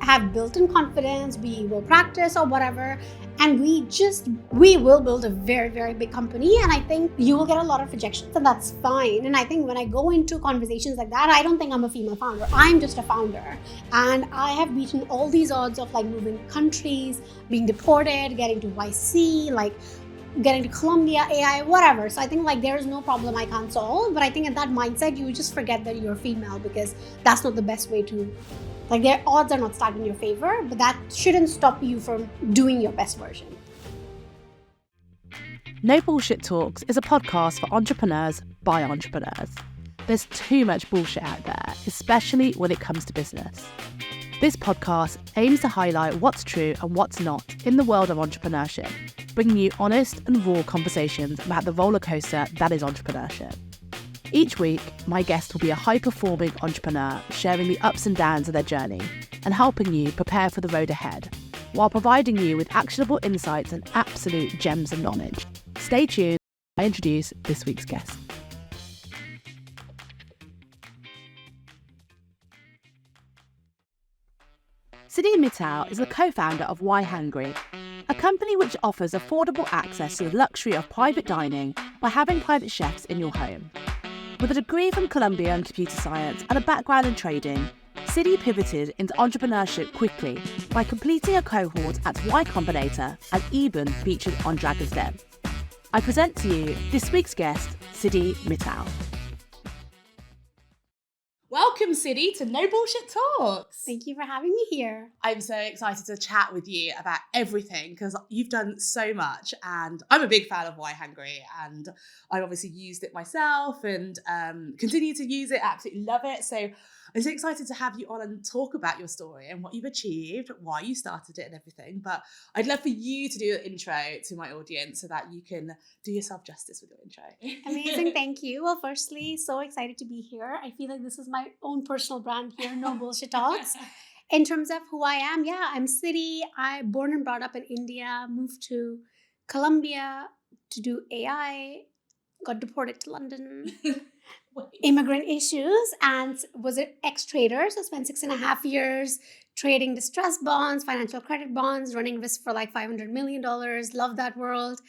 have built-in confidence, we will practice or whatever, and we will build a very, very big company. And I think you will get a lot of rejections, and that's fine. And I think when I go into conversations like that, I don't think I'm a female founder. I'm just a founder. And I have beaten all these odds of like moving countries, being deported, getting to YC, like getting to Colombia, AI, whatever. So I think like there's no problem I can't solve. But I think at that mindset, you just forget that you're female, because that's not the best way to, like, their odds are not stacked in your favor, but that shouldn't stop you from doing your best version. No Bullshit Talks is a podcast for entrepreneurs by entrepreneurs. There's too much bullshit out there, especially when it comes to business. This podcast aims to highlight what's true and what's not in the world of entrepreneurship, bringing you honest and raw conversations about the roller coaster that is entrepreneurship. Each week, my guest will be a high-performing entrepreneur sharing the ups and downs of their journey and helping you prepare for the road ahead, while providing you with actionable insights and absolute gems of knowledge. Stay tuned. I introduce this week's guest. Siddhi Mittal is the co-founder of YHangry, a company which offers affordable access to the luxury of private dining by having private chefs in your home. With a degree from Columbia in computer science and a background in trading, Siddhi pivoted into entrepreneurship quickly by completing a cohort at Y Combinator and even featured on Dragon's Den. I present to you this week's guest, Siddhi Mittal. Welcome, Siddhi, to No Bullshit Talks. Thank you for having me here. I'm so excited to chat with you about everything because you've done so much, and I'm a big fan of YHangry, and I've obviously used it myself and continue to use it, absolutely love it. So I'm so excited to have you on and talk about your story and what you've achieved, why you started it and everything. But I'd love for you to do an intro to my audience so that you can do yourself justice with your intro. Amazing, thank you. Well, firstly, so excited to be here. I feel like this is my own personal brand here, No Bullshit Talks. In terms of who I am, I'm Siddhi. I'm born and brought up in India, moved to Colombia to do AI, got deported to London. Immigrant issues, and was an ex-trader, so spent 6.5 years trading distressed bonds, financial credit bonds, running risk for like $500 million. Love that world.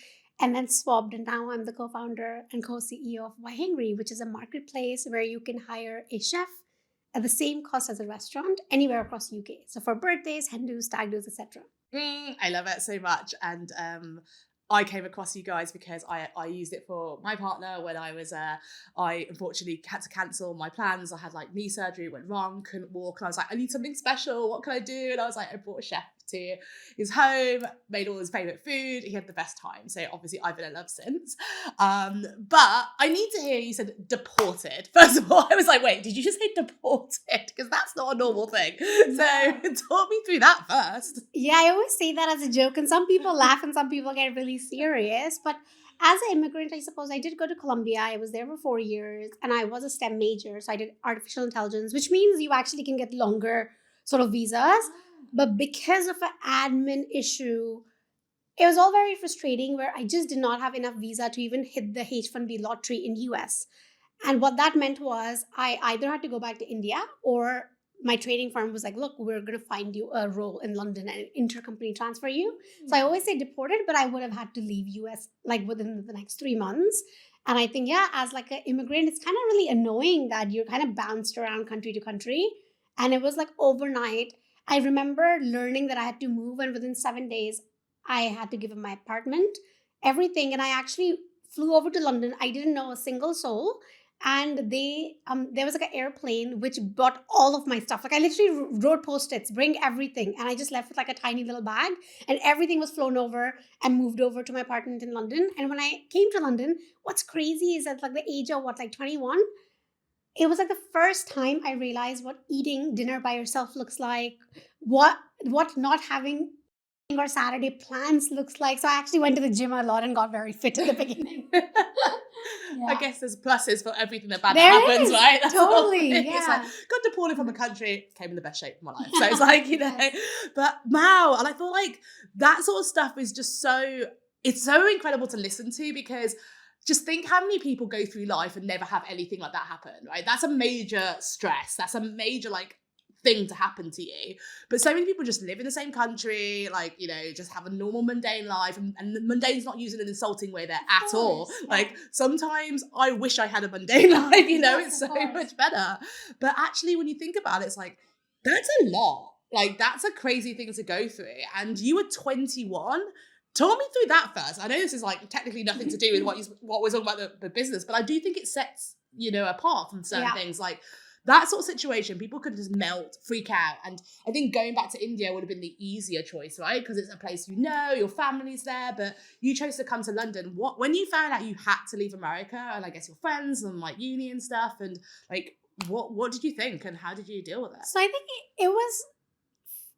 And then swapped, and now I'm the co-founder and co-CEO of YHangry, which is a marketplace where you can hire a chef at the same cost as a restaurant anywhere across the UK. So for birthdays, hen do's, stag do's, etc. I love it so much. And I came across you guys because I used it for my partner when I was, I unfortunately had to cancel my plans. I had like knee surgery, went wrong, couldn't walk. And I was like, I need something special. What can I do? And I was like, I brought a chef to his home, made all his favourite food. He had the best time. So obviously I've been in love since. But I need to hear you said deported. First of all, I was like, wait, did you just say deported? Because that's not a normal thing. So talk me through that first. Yeah, I always say that as a joke, and some people laugh and some people get really serious. But as an immigrant, I suppose I did go to Colombia. I was there for 4 years, and I was a STEM major. So I did artificial intelligence, which means you actually can get longer sort of visas. But because of an admin issue, it was all very frustrating, where I just did not have enough visa to even hit the H1B lottery in US. And what that meant was I either had to go back to India, or my trading firm was like, look, we're going to find you a role in London and intercompany transfer you. So I always say deported, but I would have had to leave US like within the next 3 months. And I think, as like an immigrant, it's kind of really annoying that you're kind of bounced around country to country. And it was like overnight. I remember learning that I had to move, and within 7 days, I had to give up my apartment, everything. And I actually flew over to London. I didn't know a single soul. And there was like an airplane which brought all of my stuff. Like I literally wrote Post-its, bring everything. And I just left with like a tiny little bag, and everything was flown over and moved over to my apartment in London. And when I came to London, what's crazy is at like the age of 21, it was like the first time I realized what eating dinner by yourself looks like, what not having or Saturday plans looks like. So I actually went to the gym a lot and got very fit at the beginning. I guess there's pluses for everything that bad happens, right? That's totally. Yeah. It's like, got deported from the country, came in the best shape of my life. So it's like, but wow. And I feel like that sort of stuff is just it's so incredible to listen to, because just think how many people go through life and never have anything like that happen, right? That's a major stress. That's a major thing to happen to you. But so many people just live in the same country, like, you know, just have a normal mundane life, and mundane's not used in an insulting way there at all. Yeah. Like, sometimes I wish I had a mundane life, you know, it's so much better. But actually, when you think about it, it's like, that's a lot. Like, that's a crazy thing to go through. And you were 21. Talk me through that first. I know this is like technically nothing to do with what we're talking about the business, but I do think it sets, you know, apart from certain things. Like, that sort of situation, people could just melt, freak out. And I think going back to India would have been the easier choice, right? Because it's a place you know, your family's there, but you chose to come to London. When you found out you had to leave America, and I guess your friends and like uni and stuff, and like, what did you think and how did you deal with it? So I think it was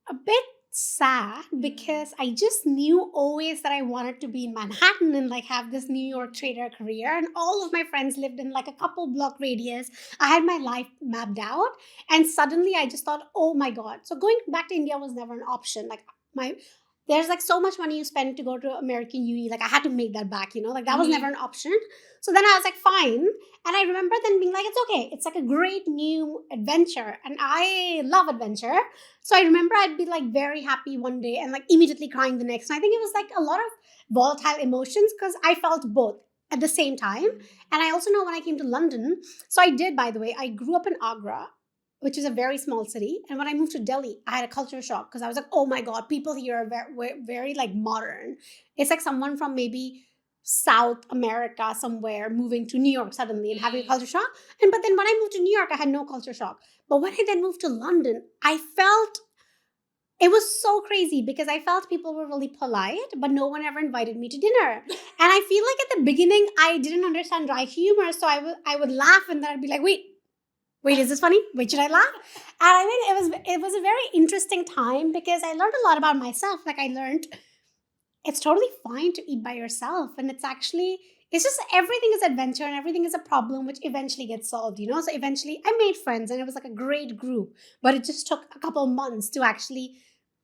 a bit sad because I just knew always that I wanted to be in Manhattan and like have this New York trader career, and all of my friends lived in like a couple block radius. I had my life mapped out, and suddenly I just thought, oh my God. So going back to India was never an option. Like, there's like so much money you spend to go to American uni. Like, I had to make that back, you know, like that was never an option. So then I was like, fine. And I remember then being like, it's okay. It's like a great new adventure. And I love adventure. So I remember I'd be like very happy one day and like immediately crying the next. And I think it was like a lot of volatile emotions because I felt both at the same time. And I also know when I came to London, so I did, by the way, I grew up in Agra, which is a very small city. And when I moved to Delhi, I had a culture shock because I was like, oh my God, people here are very, very like modern. It's like someone from maybe South America somewhere moving to New York suddenly and having a culture shock. But then when I moved to New York, I had no culture shock. But when I then moved to London, I felt it was so crazy because I felt people were really polite, but no one ever invited me to dinner. And I feel like at the beginning, I didn't understand dry humor. So I would laugh and then I'd be like, wait, is this funny? Wait, should I laugh? And I mean, it was a very interesting time because I learned a lot about myself. Like, I learned it's totally fine to eat by yourself. And it's just everything is adventure and everything is a problem, which eventually gets solved, you know? So eventually I made friends and it was like a great group, but it just took a couple months to actually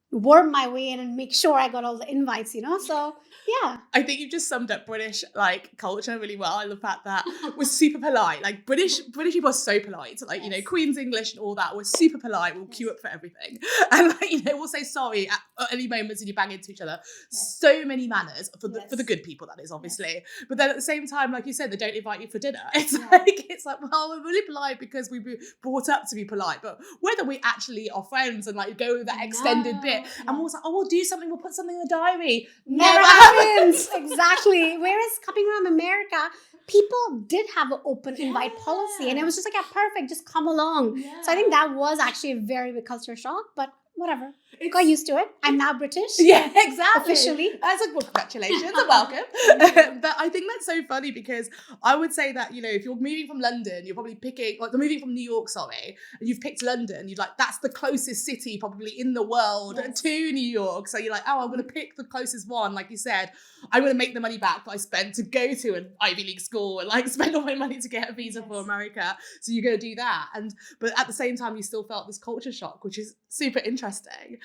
worm my way in and make sure I got all the invites, you know? So yeah. I think you've just summed up British like culture really well. I love the fact that we're super polite. Like British people are so polite. Like, you know, Queen's English and all that. We're super polite. We'll queue up for everything. And like, you know, we'll say sorry at any moments and you bang into each other. So many manners for the good people, that is, obviously. But then at the same time, like you said, they don't invite you for dinner. It's like, well, we're really polite because we were brought up to be polite. But whether we actually are friends and like go that extended bit, and we'll say, oh, we'll do something, we'll put something in the diary. Never happens. Exactly. Whereas coming from America, people did have an open invite policy, and it was just like, yeah, perfect, just come along. So I think that was actually a very big culture shock, but whatever. Got used to it. I'm now British. Yeah, exactly. Officially. I was like, well, congratulations and welcome. But I think that's so funny because I would say that, you know, if you're moving from London, you're probably picking, like, moving from New York, and you've picked London, you're like, that's the closest city probably in the world to New York. So you're like, oh, I'm going to pick the closest one. Like you said, I'm going to make the money back that I spent to go to an Ivy League school and like spend all my money to get a visa for America. So you're going to do that. But at the same time, you still felt this culture shock, which is super interesting.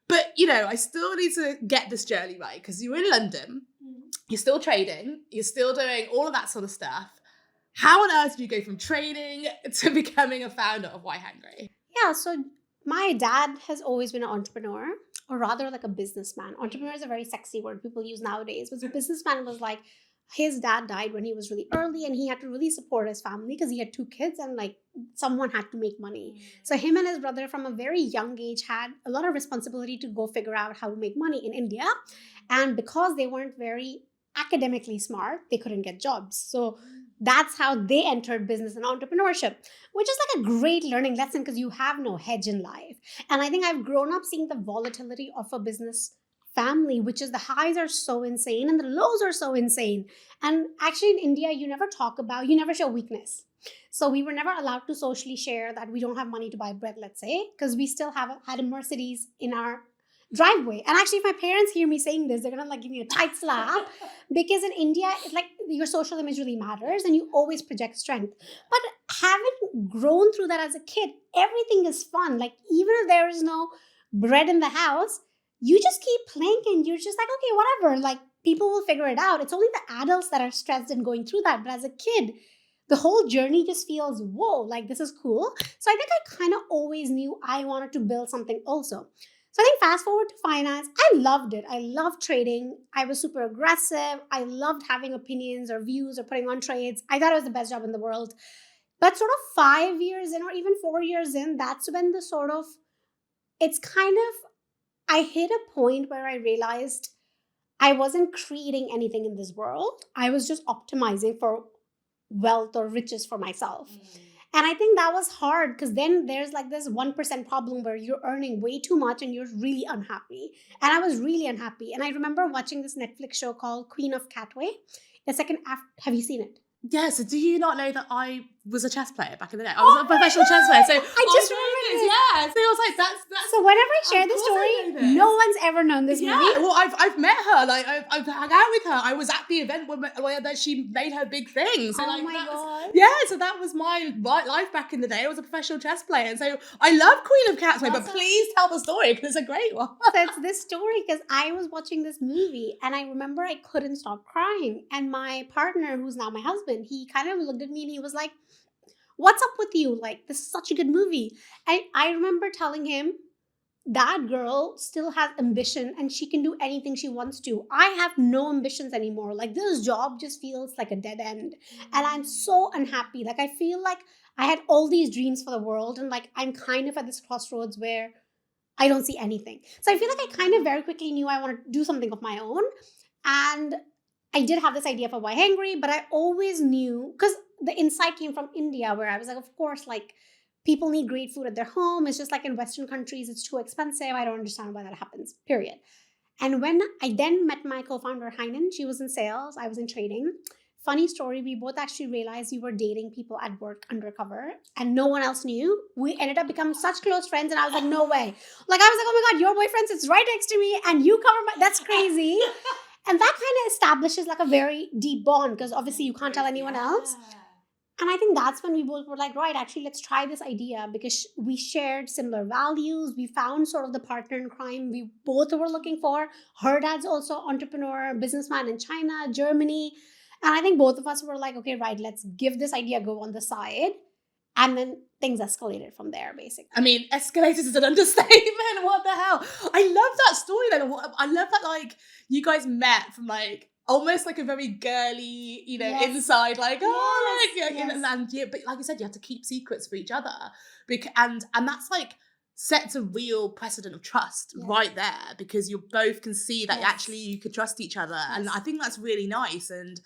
But, you know, I still need to get this journey right because you're in London, you're still trading, you're still doing all of that sort of stuff. How on earth do you go from trading to becoming a founder of YHangry? Yeah, so my dad has always been an entrepreneur, or rather like a businessman. Entrepreneur is a very sexy word people use nowadays, but businessman was like, his dad died when he was really early and he had to really support his family because he had 2 kids and like someone had to make money. So him and his brother from a very young age had a lot of responsibility to go figure out how to make money in India. And because they weren't very academically smart, they couldn't get jobs. So that's how they entered business and entrepreneurship, which is like a great learning lesson because you have no hedge in life. And I think I've grown up seeing the volatility of a business family, which is the highs are so insane and the lows are so insane. And actually in India, you never show weakness. So we were never allowed to socially share that we don't have money to buy bread, let's say, because we still had a Mercedes in our driveway. And actually, if my parents hear me saying this, they're gonna like give me a tight slap because in India, it's like your social image really matters and you always project strength. But having grown through that as a kid, everything is fun. Like even if there is no bread in the house, you just keep playing and you're just like, okay, whatever. Like people will figure it out. It's only the adults that are stressed and going through that. But as a kid, the whole journey just feels, whoa, like this is cool. So I think I kind of always knew I wanted to build something also. So I think fast forward to finance, I loved it. I loved trading. I was super aggressive. I loved having opinions or views or putting on trades. I thought it was the best job in the world. But sort of 5 years in or even 4 years in, that's when the sort of, it's kind of, I hit a point where I realized I wasn't creating anything in this world. I was just optimizing for wealth or riches for myself. And I think that was hard because then there's like this 1% problem where you're earning way too much and you're really unhappy. And I was really unhappy. And I remember watching this Netflix show called Queen of Catway. The second have you seen it? Yeah, so do you not know that I was a chess player back in the day? I was a professional chess player. So I just remember this. Yeah. So I was like, that's so whenever I share this story, no one's ever known this movie. Well, I've met her. Like I've hung out with her. I was at the event where she made her big thing. So, oh like, my God. Yeah, so that was my life back in the day. I was a professional chess player. And so I love Queen of Catway, but please tell the story because it's a great one. So it's this story because I was watching this movie and I remember I couldn't stop crying. And my partner, who's now my husband, he kind of looked at me and he was like, what's up with you? Like, this is such a good movie. And I remember telling him, that girl still has ambition and she can do anything she wants to. I have no ambitions anymore. Like, this job just feels like a dead end. And I'm so unhappy. Like, I feel like I had all these dreams for the world. And like, I'm kind of at this crossroads where I don't see anything. So I feel like I kind of very quickly knew I wanted to do something of my own. And I did have this idea for YHangry, but I always knew, because the insight came from India, where I was like, of course, like, people need great food at their home. It's just like in Western countries, it's too expensive. I don't understand why that happens, period. And when I then met my co-founder, Heinen, she was in sales, I was in trading. Funny story, we both actually realized we were dating people at work undercover and no one else knew. We ended up becoming such close friends and I was like, no way. Like, I was like, oh my God, your boyfriend sits right next to me and you cover my, that's crazy. And that kind of establishes like a very deep bond because obviously you can't tell anyone else. And I think that's when we both were like, right, actually, let's try this idea because we shared similar values. We found sort of the partner in crime we both were looking for. Her dad's also entrepreneur, businessman in China, Germany. And I think both of us were like, okay, right, let's give this idea a go on the side. And then things escalated from there, basically. I mean, escalators is an understatement. What the hell? I love that story then. I love that, like, you guys met from, like, almost like a very girly, you know, inside, like, but like you said, you have to keep secrets for each other. And that's, like, sets a real precedent of trust right there because you both can see that actually you could trust each other. And I think that's really nice. And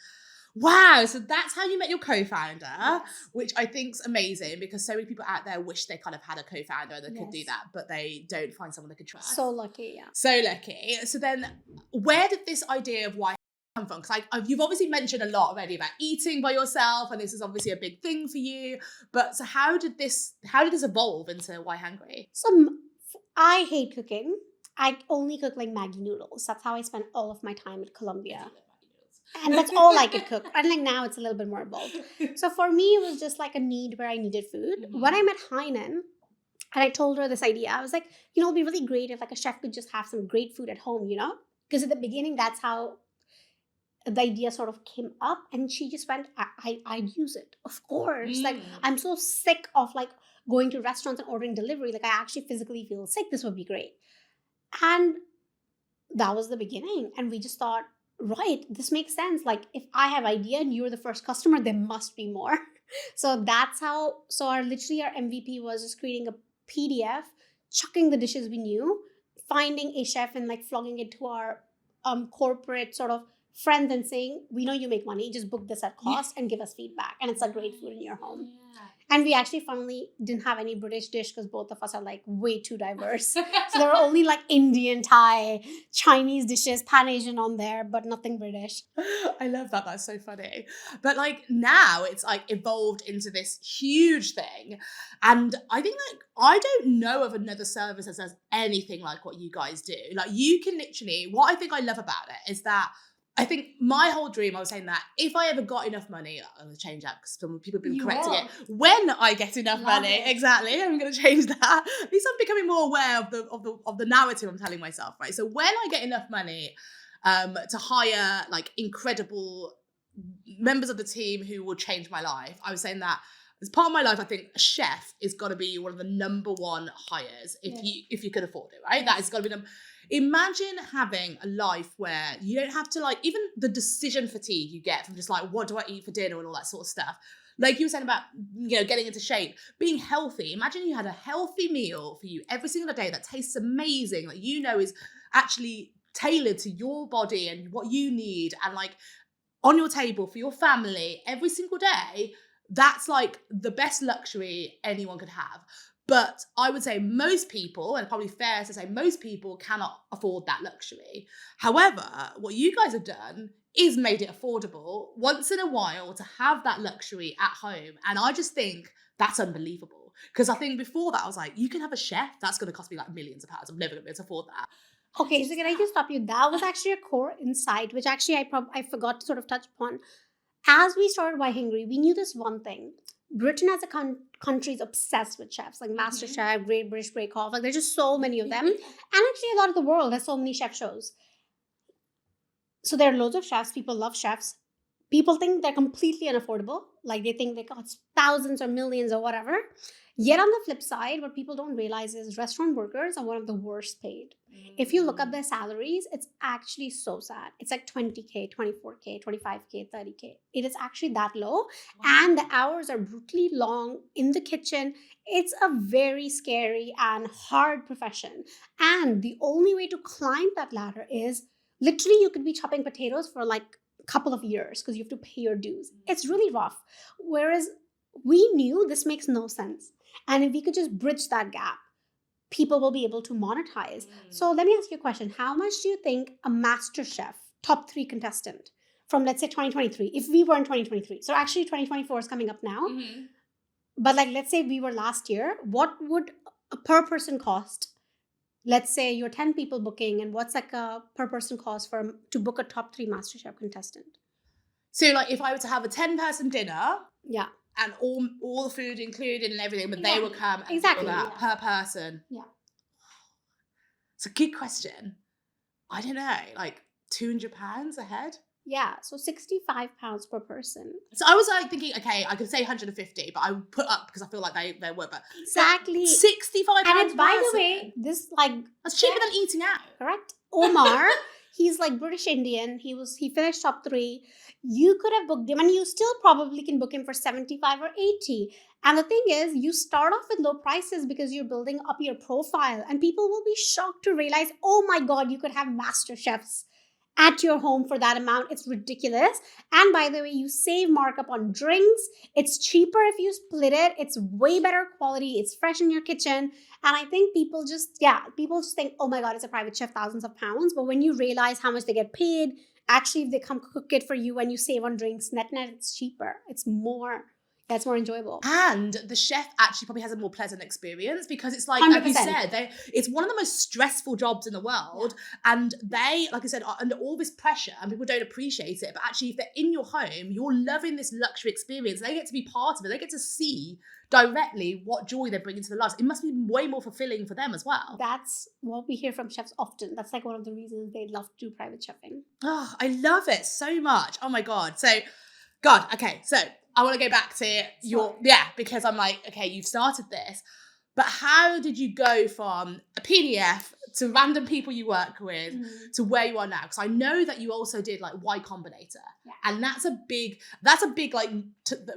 wow, so that's how you met your co-founder, which I think's amazing because so many people out there wish they kind of had a co-founder that could do that, but they don't find someone they could trust. So lucky, So lucky. So then where did this idea of why come from? Because you've obviously mentioned a lot already about eating by yourself, and this is obviously a big thing for you. But so how did this evolve into YHangry? So I hate cooking. I only cook like Maggi noodles. That's how I spent all of my time at Colombia. And that's all I could cook. And like now it's a little bit more evolved. So for me, it was just like a need where I needed food. When I met Heinen and I told her this idea, I was like, you know, it'd be really great if like a chef could just have some great food at home, you know? Because at the beginning, that's how the idea sort of came up. And she just went, I'd use it. Of course. Like, I'm so sick of like going to restaurants and ordering delivery. Like, I actually physically feel sick. This would be great. And that was the beginning. And we just thought, right, this makes sense. Like, if I have idea and you're the first customer, there must be more. So that's how, our MVP was just creating a PDF, chucking the dishes we knew, finding a chef and like flogging it to our corporate sort of friends and saying, we know you make money, just book this at cost and give us feedback. And it's a great food in your home. And we actually finally didn't have any British dish because both of us are like way too diverse. So there were only like Indian, Thai, Chinese dishes, Pan Asian on there, but nothing British. I love that. That's so funny. But like now it's like evolved into this huge thing. And I think like I don't know of another service that does anything like what you guys do. Like you can literally, what I think I love about it is that I think my whole dream, I was saying that if I ever got enough money, I'm going to change that because some people have been correcting it. When I get enough money, exactly, I'm going to change that. At least I'm becoming more aware of the narrative I'm telling myself, right? So when I get enough money to hire like incredible members of the team who will change my life, I was saying that as part of my life, I think a chef is got to be one of the number one hires if you could afford it, right? That is got to be Imagine having a life where you don't have to like, even the decision fatigue you get from just like, what do I eat for dinner and all that sort of stuff. Like you were saying about, getting into shape, being healthy. Imagine you had a healthy meal for you every single day that tastes amazing, that is actually tailored to your body and what you need, and like on your table for your family every single day. That's like the best luxury anyone could have. But I would say most people, and probably fair to say most people, cannot afford that luxury. However, what you guys have done is made it affordable once in a while to have that luxury at home. And I just think that's unbelievable. Because I think before that, I was like, you can have a chef, that's going to cost me like millions of pounds. I'm never going to be able to afford that. Okay, so can I just stop you? That was actually a core insight, which actually I forgot to sort of touch upon. As we started YHangry, we knew this one thing. Britain as a country is obsessed with chefs, like MasterChef, Great British Bake Off. Like there's just so many of them. And actually a lot of the world has so many chef shows. So there are loads of chefs. People love chefs. People think they're completely unaffordable. Like they think they cost thousands or millions or whatever. Yet on the flip side, what people don't realize is restaurant workers are one of the worst paid. If you look up their salaries, it's actually so sad. It's like 20K, 24K, 25K, 30K. It is actually that low. Wow. And the hours are brutally long in the kitchen. It's a very scary and hard profession. And the only way to climb that ladder is literally you could be chopping potatoes for like a couple of years because you have to pay your dues. It's really rough. Whereas we knew this makes no sense. And if we could just bridge that gap, people will be able to monetize. So let me ask you a question. How much do you think a MasterChef top 3 contestant from, let's say, 2023, if we were in 2023, so actually 2024 is coming up now, but like, let's say we were last year, what would a per person cost? Let's say you're 10 people booking, and what's like a per person cost to book a top 3 MasterChef contestant? So like if I were to have a 10-person dinner, yeah, and all the food included and everything, but they will come and do that per person. Yeah. It's a good question. I don't know, like £200 a head? Yeah, so £65 per person. So I was like thinking, okay, I could say 150, but I would put up because I feel like they were, but exactly £65 and by the way, this like that's cheaper than eating out. Correct. Omar, he's like British Indian. He finished top 3. You could have booked him, and you still probably can book him for 75 or 80. And the thing is, you start off with low prices because you're building up your profile, and people will be shocked to realize, oh my God, you could have master chefs at your home for that amount. It's ridiculous. And by the way, you save markup on drinks. It's cheaper if you split it. It's way better quality. It's fresh in your kitchen. And I think people just think, oh my God, it's a private chef, thousands of pounds. But when you realize how much they get paid, actually, if they come cook it for you and you save on drinks, net, it's cheaper. It's more enjoyable. And the chef actually probably has a more pleasant experience because it's like 100%. Like you said, it's one of the most stressful jobs in the world. Yeah. And they, like I said, are under all this pressure and people don't appreciate it. But actually, if they're in your home, you're loving this luxury experience. They get to be part of it. They get to see directly what joy they bring into their lives. It must be way more fulfilling for them as well. That's what we hear from chefs often. That's like one of the reasons they love to do private chefing. Oh, I love it so much. Oh my God. So, okay. So I want to go back to because I'm like, okay, you've started this, but how did you go from a PDF to random people you work with to where you are now? Because I know that you also did like Y Combinator, and that's a big like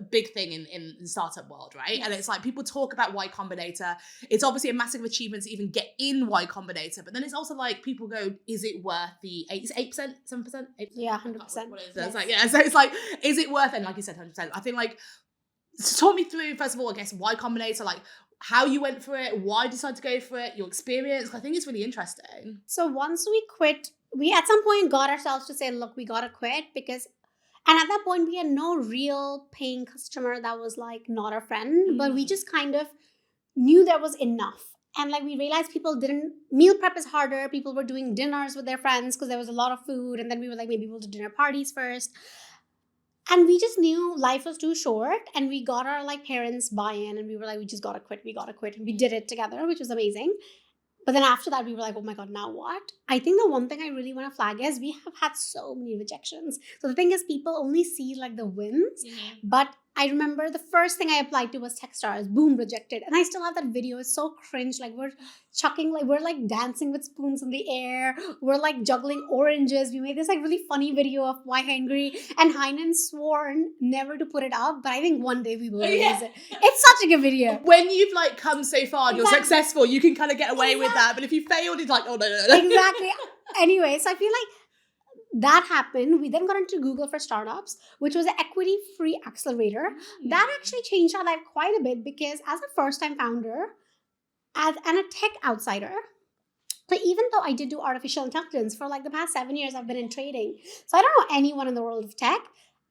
big thing in the startup world, right? Yes. And it's like people talk about Y Combinator. It's obviously a massive achievement to even get in Y Combinator, but then it's also like people go, is it worth the 8%, 7%? 8%? Yeah, 100%. What is it? Yes. It's like, yeah, so it's like, is it worth it? And like you said, 100%. I think like, so talk me through, first of all, I guess, Y Combinator, like how you went for it, why you decided to go for it, your experience. I think it's really interesting. So once we quit, we at some point got ourselves to say, look, we got to quit and at that point we had no real paying customer that was like not our friend, but we just kind of knew there was enough. And like we realized meal prep is harder. People were doing dinners with their friends because there was a lot of food. And then we were like, maybe we'll do dinner parties first. And we just knew life was too short, and we got our like parents buy-in, and we were like, we just gotta quit. And we did it together, which was amazing. But then after that, we were like, oh my God, now what? I think the one thing I really want to flag is we have had so many rejections. So the thing is, people only see like the wins. But I remember the first thing I applied to was Techstars. Boom, rejected. And I still have that video. It's so cringe. Like we're chucking, like we're like dancing with spoons in the air. We're like juggling oranges. We made this like really funny video of YHangry. And Heinen swore never to put it up. But I think one day we will release it. It's such a good video. When you've like come so far and you're Exactly. successful, you can kind of get away with that. But if you failed, it's like, oh no. Exactly. Anyway, so I feel like that happened. We then got into Google for Startups, which was an equity-free accelerator. That actually changed our life quite a bit because as a first-time founder and a tech outsider, but even though I did do artificial intelligence for like the past 7 years, I've been in trading. So I don't know anyone in the world of tech.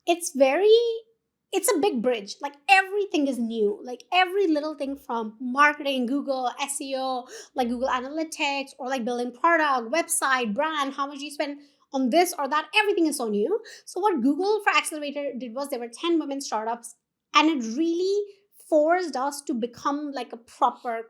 It's a big bridge. Like everything is new. Like every little thing from marketing, Google, SEO, like Google Analytics, or like building product, website, brand, how much you spend on this or that, everything is so new. So what Google for Accelerator did was there were 10 women startups, and it really forced us to become like a proper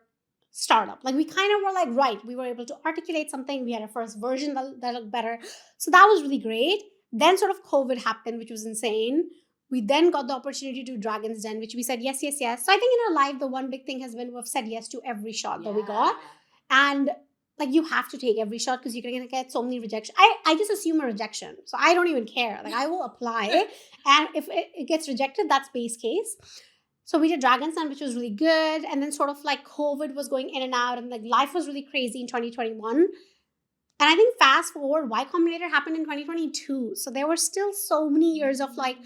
startup. Like we kind of were like, right, we were able to articulate something. We had a first version that looked better. So that was really great. Then sort of COVID happened, which was insane. We then got the opportunity to do Dragon's Den, which we said yes. So I think in our life, the one big thing has been we've said yes to every shot that we got. And like you have to take every shot because you're going to get so many rejections. I just assume a rejection. So I don't even care. Like I will apply. And if it gets rejected, that's base case. So we did Dragon's Den, which was really good. And then sort of like COVID was going in and out. And like life was really crazy in 2021. And I think fast forward, Y Combinator happened in 2022. So there were still so many years of like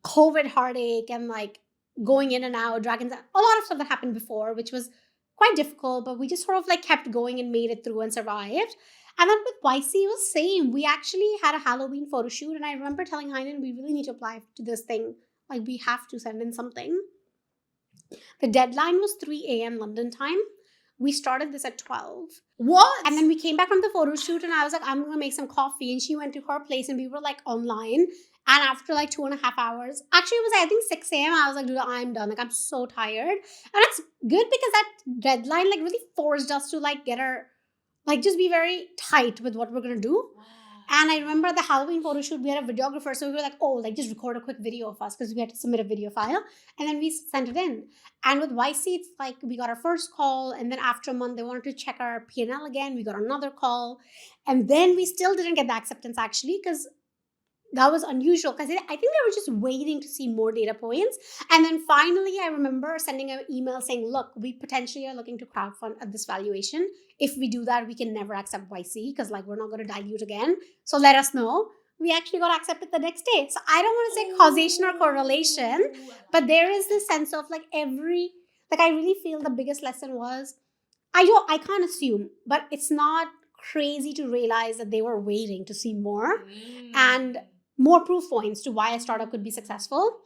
COVID heartache and like going in and out, Dragon's Den, a lot of stuff that happened before, which was quite difficult, but we just sort of like kept going and made it through and survived. And then with YC, it was same. We actually had a Halloween photo shoot, and I remember telling Heinen, we really need to apply to this thing. Like we have to send in something. The deadline was 3 a.m. London time. We started this at 12. What? And then we came back from the photo shoot, and I was like, I'm going to make some coffee. And she went to her place, and we were like online. And after like 2.5 hours, actually it was I think 6 a.m. I was like, dude, I'm done. Like I'm so tired. And it's good because that deadline like really forced us to like get our, like just be very tight with what we're going to do. Wow. And I remember the Halloween photo shoot, we had a videographer. So we were like, oh, like just record a quick video of us because we had to submit a video file. And then we sent it in. And with YC, it's like we got our first call. And then after a month, they wanted to check our P&L again. We got another call. And then we still didn't get the acceptance actually because that was unusual because I think they were just waiting to see more data points. And then finally, I remember sending an email saying, look, we potentially are looking to crowdfund at this valuation. If we do that, we can never accept YC because like we're not going to dilute again. So let us know. We actually got accepted the next day. So I don't want to say causation or correlation, but there is this sense of like I really feel the biggest lesson was, I can't assume, but it's not crazy to realize that they were waiting to see more and more proof points to why a startup could be successful.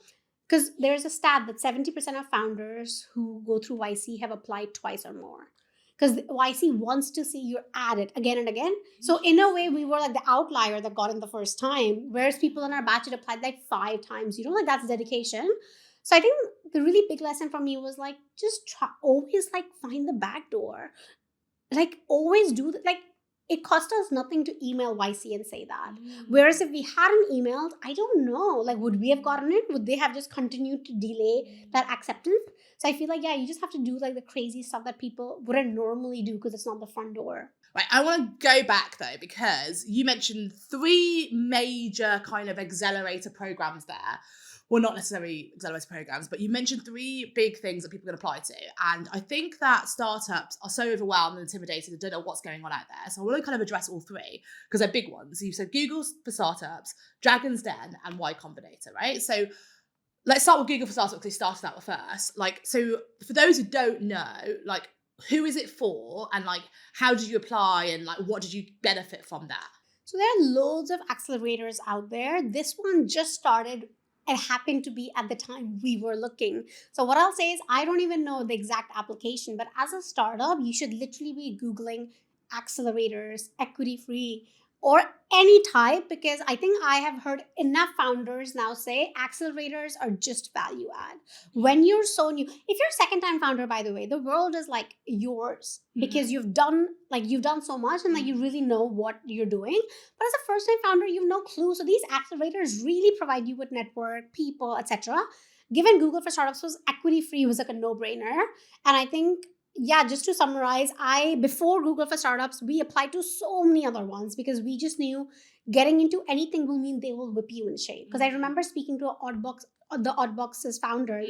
Because there's a stat that 70% of founders who go through YC have applied twice or more. Because YC wants to see you at it again and again. So in a way, we were like the outlier that got in the first time, whereas people in our batch had applied like 5 times. Like that's dedication. So I think the really big lesson for me was like, just try, always like find the back door. Like always do that. Like it cost us nothing to email YC and say that. Whereas if we hadn't emailed, I don't know, like would we have gotten it? Would they have just continued to delay that acceptance? So I feel like, yeah, you just have to do like the crazy stuff that people wouldn't normally do because it's not the front door. Right, I want to go back though, because you mentioned 3 major kind of accelerator programs there. Well, not necessarily accelerator programs, but you mentioned 3 big things that people can apply to. And I think that startups are so overwhelmed and intimidated and don't know what's going on out there. So I want to kind of address all 3 because they're big ones. So you said Google for startups, Dragon's Den, and Y Combinator, right? So let's start with Google for startups because they started that first. Like, so for those who don't know, like, who is it for? And like, how did you apply? And like, what did you benefit from that? So there are loads of accelerators out there. This one just started. It happened to be at the time we were looking. So what I'll say is I don't even know the exact application, but as a startup, you should literally be Googling accelerators, equity free, or any type, because I think I have heard enough founders now say accelerators are just value add. When you're so new, if you're a second time founder, by the way, the world is like yours because you've done so much and like you really know what you're doing. But as a first time founder, you have no clue. So these accelerators really provide you with network, people, etc. Given Google for Startups was equity free, was like a no brainer. And I think, yeah, just to summarize, before Google for Startups, we applied to so many other ones because we just knew getting into anything will mean they will whip you in shape. Because I remember speaking to the Oddbox's founder,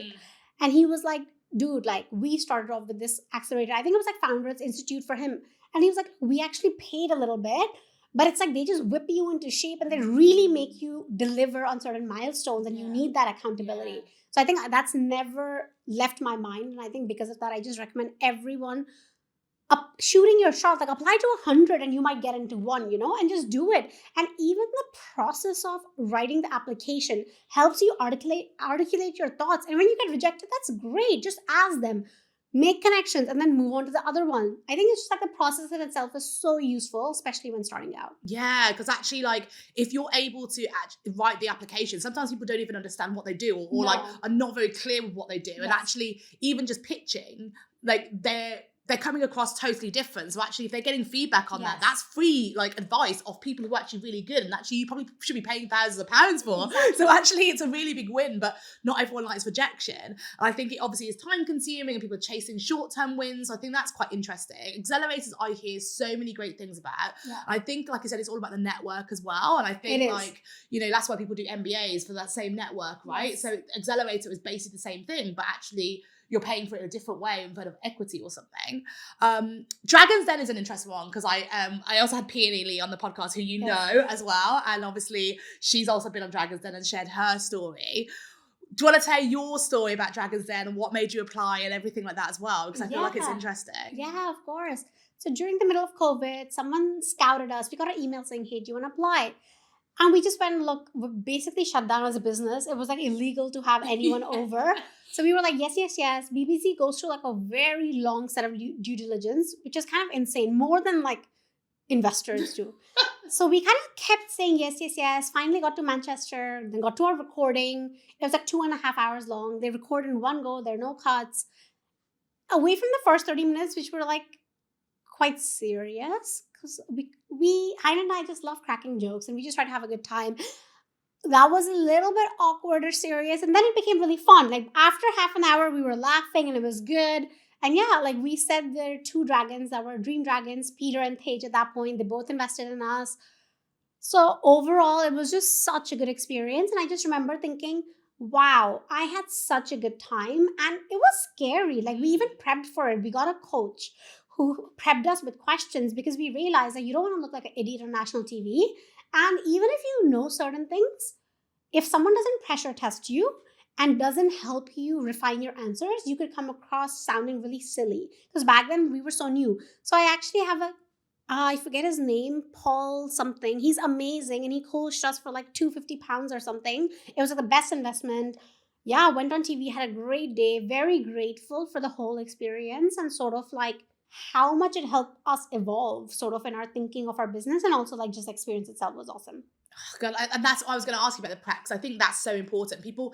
and he was like, dude, like we started off with this accelerator. I think it was like Founders Institute for him. And he was like, we actually paid a little bit, but it's like they just whip you into shape and they really make you deliver on certain milestones, and you need that accountability. So I think that's never left my mind. And I think because of that, I just recommend everyone shooting your shot, like apply to 100 and you might get into one, and just do it. And even the process of writing the application helps you articulate your thoughts. And when you get rejected, that's great. Just ask them, make connections, and then move on to the other one. I think it's just like the process in itself is so useful, especially when starting out. Yeah, because actually, like, if you're able to write the application, sometimes people don't even understand what they do, or like are not very clear with what they do. And actually, even just pitching, like they're coming across totally different. So actually, if they're getting feedback on that, that's free like advice of people who are actually really good, and actually you probably should be paying thousands of pounds for. Exactly. So actually it's a really big win, but not everyone likes rejection. And I think it obviously is time consuming and people are chasing short-term wins. So I think that's quite interesting. Accelerators, I hear so many great things about. Yeah. I think, like I said, it's all about the network as well. And I think like, that's why people do MBAs for that same network, right? Yes. So Accelerator is basically the same thing, but actually you're paying for it in a different way instead of equity or something. Dragon's Den is an interesting one because I also had Peony Lee on the podcast, who you know as well, and obviously she's also been on Dragon's Den and shared her story. Do you want to tell your story about Dragon's Den and what made you apply and everything like that as well? Because I feel like it's interesting. Yeah, of course. So during the middle of COVID, someone scouted us. We got an email saying, hey, do you want to apply? And we just went, look, we're basically shut down as a business. It was like illegal to have anyone over. So we were like, yes. BBC goes through like a very long set of due diligence, which is kind of insane, more than like investors do. So we kind of kept saying yes. Finally got to Manchester, then got to our recording. It was like 2.5 hours long. They recorded in one go. There are no cuts. Away from the first 30 minutes, which were like quite serious, because Hein and I just love cracking jokes and we just try to have a good time. That was a little bit awkward or serious, and then it became really fun. Like after half an hour, we were laughing and it was good. And yeah, like we said, there are 2 dragons that were dream dragons, Peter and Tej at that point. They both invested in us. So overall, it was just such a good experience. And I just remember thinking, wow, I had such a good time. And it was scary. Like we even prepped for it. We got a coach who prepped us with questions because we realized that you don't want to look like an idiot on national TV. And even if you know certain things, if someone doesn't pressure test you and doesn't help you refine your answers, you could come across sounding really silly. Because back then we were so new. So I actually have I forget his name, Paul something. He's amazing. And he coached us for like £250 or something. It was like the best investment. Yeah, went on TV, had a great day. Very grateful for the whole experience and sort of like how much it helped us evolve sort of in our thinking of our business, and also like just experience itself was awesome. Oh God, and that's what I was going to ask you about the prep, because I think that's so important. People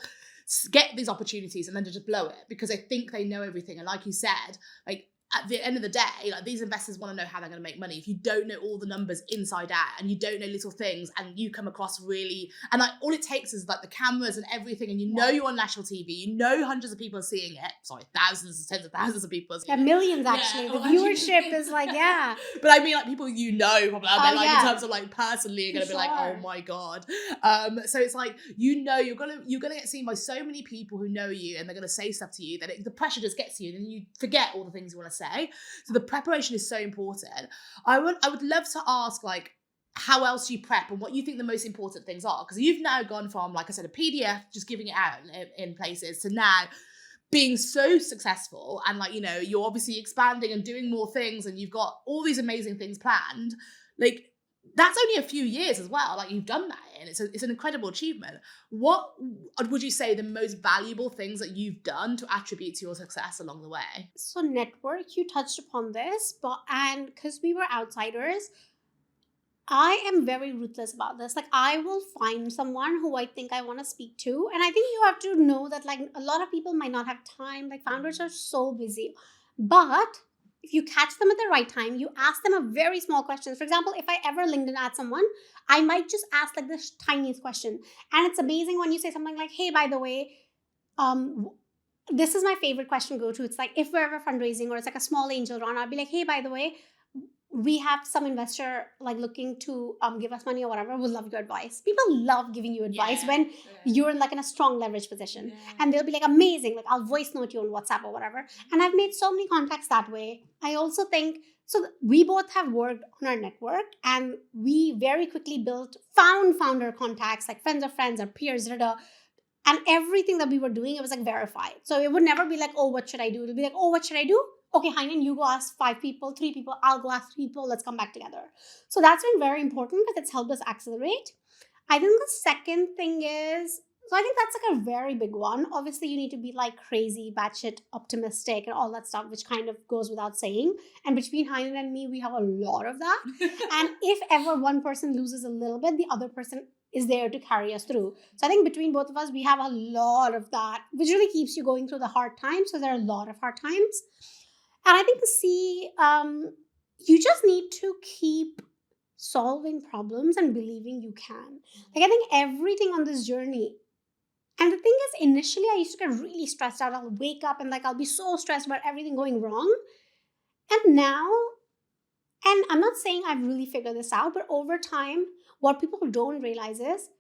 get these opportunities and then they just blow it because they think they know everything. And like you said, like at the end of the day, like these investors want to know how they're going to make money. If you don't know all the numbers inside out and you don't know little things and you come across really, and like all it takes is like the cameras and everything, and you know you're on national TV, you know hundreds of people are seeing it. Sorry, thousands, tens of thousands of people are seeing it. Millions actually. The viewership is like, yeah. But I mean like people you know probably out there, in terms of like personally are going to be like, oh my God. So it's like, you're gonna get seen by so many people who know you, and they're going to say stuff to you that the pressure just gets to you, and you forget all the things you want to say. So the preparation is so important. I would love to ask like how else you prep and what you think the most important things are, because you've now gone from, like I said, a PDF just giving it out in places to now being so successful, and like you're obviously expanding and doing more things, and you've got all these amazing things planned. Like that's only a few years as well. Like you've done that, and it's an incredible achievement. What would you say the most valuable things that you've done to attribute to your success along the way? So network, you touched upon this, and because we were outsiders, I am very ruthless about this. Like, I will find someone who I think I want to speak to. And I think you have to know that, like, a lot of people might not have time. Like, founders are so busy. But if you catch them at the right time, you ask them a very small question. For example, if I ever LinkedIn add someone, I might just ask like the tiniest question. And it's amazing when you say something like, hey, by the way, this is my favorite question to go to. It's like, if we're ever fundraising or it's like a small angel round, I'll be like, hey, by the way, we have some investor like looking to give us money or whatever. We'll love your advice. People love giving you advice when you're in like in a strong leverage position, and they'll be like, amazing, like I'll voice note you on WhatsApp or whatever. And I've made so many contacts that way. I also think so. We both have worked on our network, and we very quickly found founder contacts, like friends of friends or peers, and everything that we were doing, it was like verified. So it would never be like, oh, what should I do? It'll be like, oh, what should I do? Okay, Heinen, you go ask 5 people, 3 people, I'll go ask 3 people, let's come back together. So that's been very important because it's helped us accelerate. I think the second thing is, so I think that's like a very big one. Obviously, you need to be like crazy, batshit, optimistic, and all that stuff, which kind of goes without saying. And between Heinen and me, we have a lot of that. And if ever one person loses a little bit, the other person is there to carry us through. So I think between both of us, we have a lot of that, which really keeps you going through the hard times. So there are a lot of hard times. And I think you just need to keep solving problems and believing you can. Like, I think everything on this journey, and the thing is, initially I used to get really stressed out. I'll wake up and like I'll be so stressed about everything going wrong. And now, and I'm not saying I've really figured this out, but over time, what people don't realize is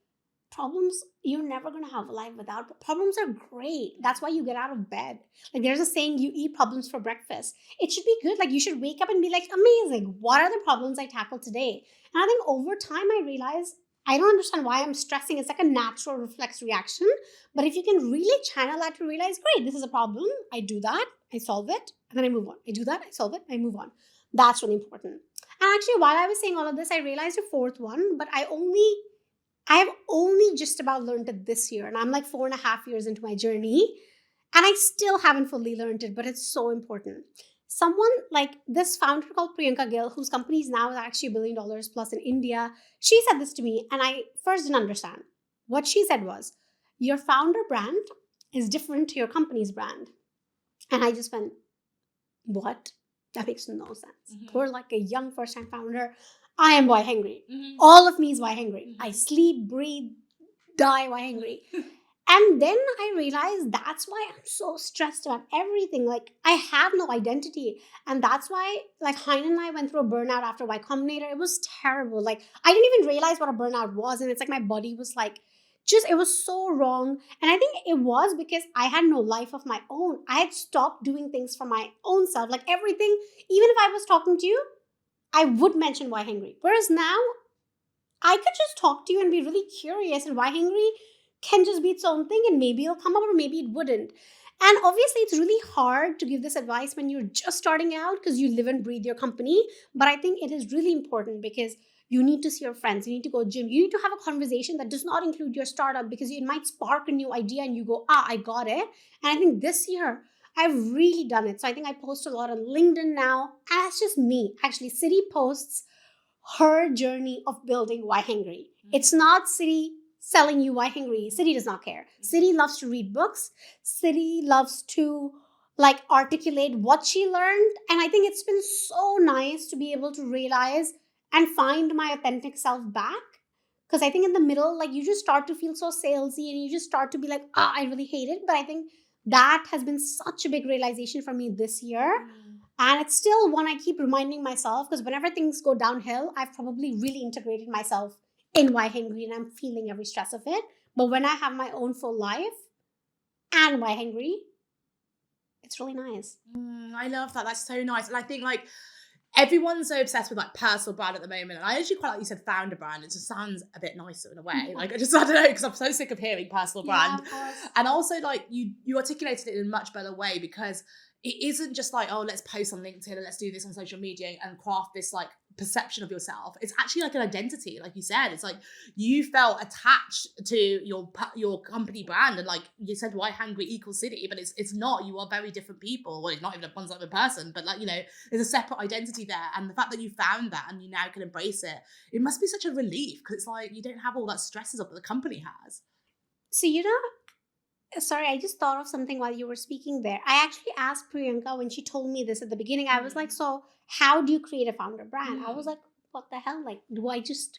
problems you're never going to have a life without, but problems are great. That's why you get out of bed. Like, there's a saying, you eat problems for breakfast. It should be good. Like, you should wake up and be like, amazing, what are the problems I tackled today? And I think over time I realized I don't understand why I'm stressing. It's like a natural reflex reaction. But if you can really channel that to realize, great, this is a problem, I do that, I solve it, and then I move on. I do that, I solve it, I move on. That's really important. And actually, while I was saying all of this, I realized a fourth one, but I have only just about learned it this year. And I'm like 4.5 years into my journey. And I still haven't fully learned it, but it's so important. Someone like this founder called Priyanka Gill, whose company is now actually $1 billion plus in India, she said this to me, and I first didn't understand. What she said was, your founder brand is different to your company's brand. And I just went, what? That makes no sense. We're like a young first-time founder. I am YHangry. All of me is YHangry. I sleep, breathe, die YHangry. And then I realized that's why I'm so stressed about everything. Like, I have no identity. And that's why, like, Hein and I went through a burnout after Y Combinator. It was terrible. Like, I didn't even realize what a burnout was. And it's like my body was like, it was so wrong. And I think it was because I had no life of my own. I had stopped doing things for my own self. Like, everything, even if I was talking to you, I would mention YHangry. Whereas now, I could just talk to you and be really curious, and YHangry can just be its own thing, and maybe it'll come up or maybe it wouldn't. And obviously, it's really hard to give this advice when you're just starting out because you live and breathe your company. But I think it is really important because you need to see your friends. You need to go gym. You need to have a conversation that does not include your startup because it might spark a new idea and you go, I got it. And I think this year, I've really done it. So I think I post a lot on LinkedIn now. And that's just me. Actually, Siddhi posts her journey of building YHangry. It's not Siddhi selling you YHangry. Siddhi does not care. Siddhi loves to read books. Siddhi loves to like articulate what she learned. And I think it's been so nice to be able to realize and find my authentic self back. Because I think in the middle, like, you just start to feel so salesy and you just start to be like, I really hate it. But I think that has been such a big realization for me this year. And it's still one I keep reminding myself, because whenever things go downhill, I've probably really integrated myself in YHangry and I'm feeling every stress of it. But when I have my own full life and YHangry, it's really nice. I love that. That's so nice. And I think like everyone's so obsessed with like personal brand at the moment. And I actually quite like you said founder brand. It just sounds a bit nicer in a way. Like I don't know, because I'm so sick of hearing personal brand. And also like you articulated it in a much better way, because it isn't just like, oh, let's post on LinkedIn and let's do this on social media and craft this like perception of yourself. It's actually like an identity, like you said. It's like you felt attached to your company brand, and like you said, YHangry equals Siddhi, but it's not. You are very different people. Well, it's not even one type of person, but like, you know, there's a separate identity there. And the fact that you found that and you now can embrace it, it must be such a relief, because it's like you don't have all that stresses of that the company has. So, you know, sorry, I just thought of something while you were speaking there. I actually asked Priyanka when she told me this at the beginning. I was like, so how do you create a founder brand? I was like, what the hell? Like, do I just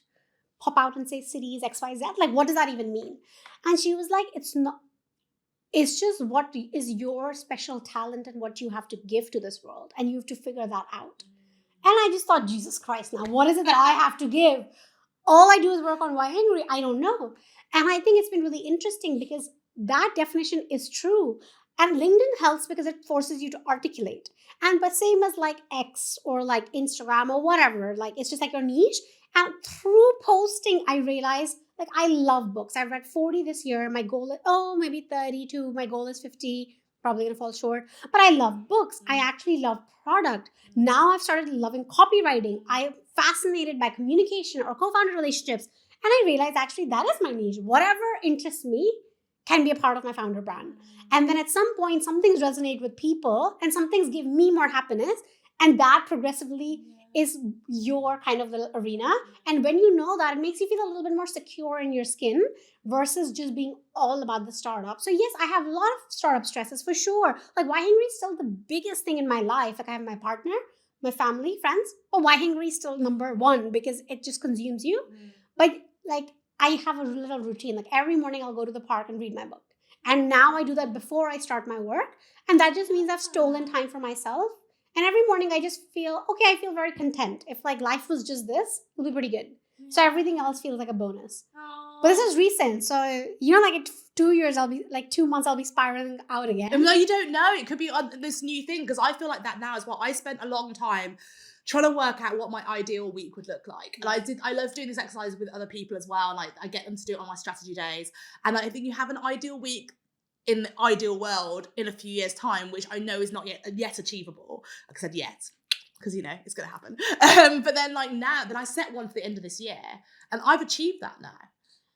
pop out and say cities XYZ? Like, what does that even mean? And she was like, it's not. It's just what is your special talent and what you have to give to this world. And you have to figure that out. And I just thought, Jesus Christ, now what is it that I have to give? All I do is work on YHangry. I don't know. And I think it's been really interesting because that definition is true. And LinkedIn helps because it forces you to articulate. And but same as like X or like Instagram or whatever, like it's just like your niche. And through posting, I realized like I love books. I've read 40 this year. My goal is, maybe 32. My goal is 50. Probably gonna fall short. But I love books. I actually love product. Now I've started loving copywriting. I'm fascinated by communication or co-founder relationships. And I realized actually that is my niche. Whatever interests me can be a part of my founder brand. And then at some point, some things resonate with people and some things give me more happiness. And that progressively is your kind of little arena. And when you know that, it makes you feel a little bit more secure in your skin versus just being all about the startup. So yes, I have a lot of startup stresses for sure. Like YHangry is still the biggest thing in my life. Like I have my partner, my family, friends, but YHangry is still number one because it just consumes you. But like I have a little routine. Like every morning I'll go to the park and read my book. And now I do that before I start my work. And that just means I've stolen time for myself. And every morning I just feel, okay, I feel very content. If like life was just this, it'll be pretty good. So everything else feels like a bonus. But this is recent. So, you know, like in 2 years, 2 months, I'll be spiraling out again. No, you don't know. It could be on this new thing, because I feel like that now as well. I spent a long time trying to work out what my ideal week would look like. And I love doing this exercise with other people as well. Like I get them to do it on my strategy days. And I think you have an ideal week in the ideal world in a few years' time, which I know is not yet achievable. Like I said, yet, because you know it's going to happen. But then like now, then I set one for the end of this year, and I've achieved that now.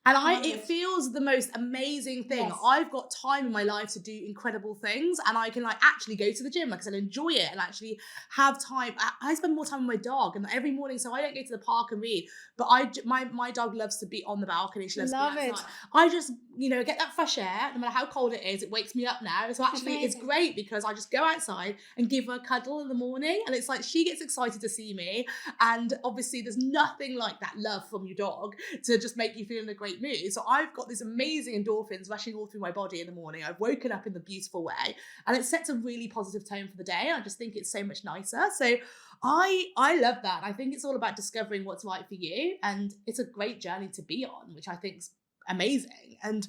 And it feels the most amazing thing. Yes. I've got time in my life to do incredible things, and I can like actually go to the gym, like I said, enjoy it, and actually have time. I spend more time with my dog, and every morning, so I don't go to the park and read, but my dog loves to be on the balcony. She loves to be outside. I just, you know, get that fresh air, no matter how cold it is. It wakes me up now. So actually, it's great because I just go outside and give her a cuddle in the morning, and it's like she gets excited to see me. And obviously, there's nothing like that love from your dog to just make you feel in a great mood. So I've got these amazing endorphins rushing all through my body in the morning. I've woken up in the beautiful way, and it sets a really positive tone for the day. I just think it's so much nicer. So I love that. I think it's all about discovering what's right for you, and it's a great journey to be on, which I think is amazing. And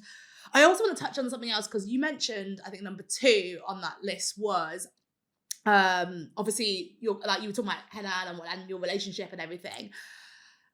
I also want to touch on something else, because you mentioned, I think number 2 on that list was obviously you were talking about Henan and your relationship and everything.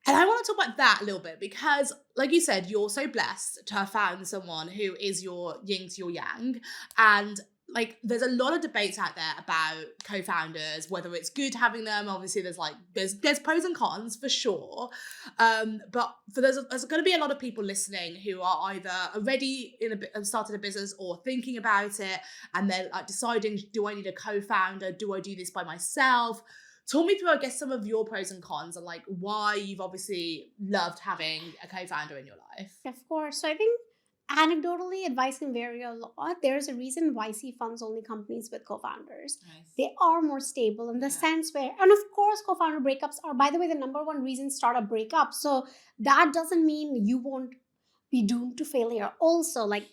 And I want to talk about that a little bit, because like you said, you're so blessed to have found someone who is your yin to your yang. And like, there's a lot of debates out there about co-founders, whether it's good having them. Obviously, there's pros and cons for sure. But there's going to be a lot of people listening who are either already started a business or thinking about it, and they're like deciding, do I need a co-founder? Do I do this by myself? Talk me through, I guess, some of your pros and cons and like why you've obviously loved having a co-founder in your life. Of course. So I think anecdotally, advice can vary a lot. There's a reason YC funds only companies with co-founders. Nice. They are more stable in the sense where, and of course, co-founder breakups are, by the way, the number one reason startup breakups. So that doesn't mean you won't be doomed to failure. Also, like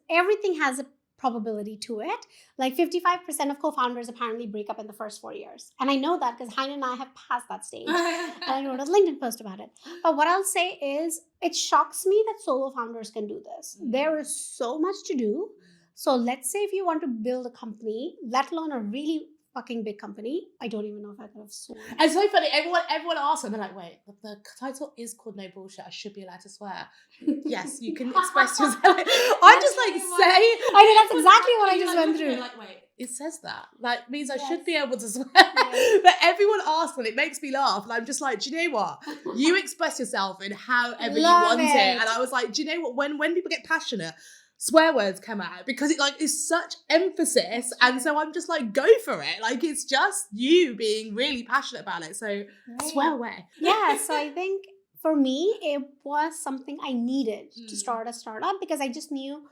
everything has a probability to it. Like 55% of co-founders apparently break up in the first 4 years. And I know that because Hein and I have passed that stage. And I wrote a LinkedIn post about it. But what I'll say is, it shocks me that solo founders can do this. There is so much to do. So let's say if you want to build a company, let alone a really fucking big company. I don't even know if I could have sworn. It's so funny. Everyone asks, and they're like, "Wait, the title is called No Bullshit. I should be allowed to swear." Yes, you can express yourself. I'm just like, say. I know that's exactly what I just went through. Like, wait, it says that. Like, means I should Yes. be able to swear. Yes. But everyone asks, and it makes me laugh. And I'm just like, do you know what? You express yourself in however Love you want it. it. And I was like, do you know what? When people get passionate, swear words come out because it like is such emphasis, and so I'm just like, go for it. Like, it's just you being really passionate about it. So swear away. Yeah, so I think for me it was something I needed to start a startup, because I just knew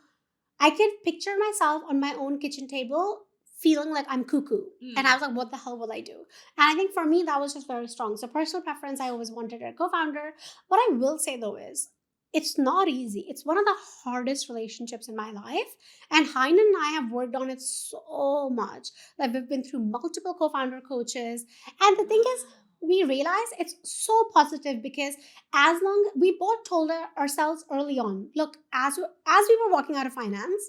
I could picture myself on my own kitchen table feeling like I'm cuckoo. And I was like, what the hell will I do? And I think for me that was just very strong. So personal preference, I always wanted a co-founder. What I will say though is, it's not easy. It's one of the hardest relationships in my life. And Hein and I have worked on it so much. Like, we've been through multiple co-founder coaches. And the thing is, we realize it's so positive, because as long we both told ourselves early on, look, as we were walking out of finance,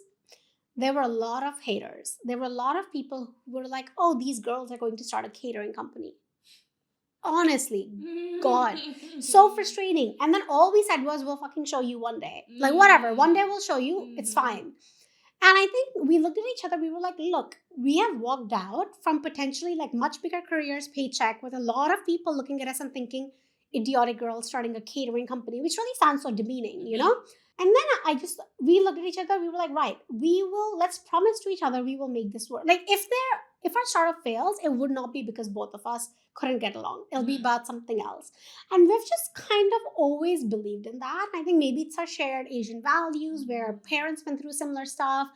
there were a lot of haters. There were a lot of people who were like, oh, these girls are going to start a catering company. Honestly, God, so frustrating. And then all we said was, we'll fucking show you one day. Like, whatever, one day we'll show you, it's fine. And I think we looked at each other, we were like, look, we have walked out from potentially like much bigger careers, paycheck, with a lot of people looking at us and thinking, idiotic girl starting a catering company, which really sounds so demeaning, you know? And then we looked at each other, we were like, right, let's promise to each other we will make this work. Like, if our startup fails, it would not be because both of us couldn't get along. It'll be about something else. And we've just kind of always believed in that. I think maybe it's our shared Asian values, where our parents went through similar stuff.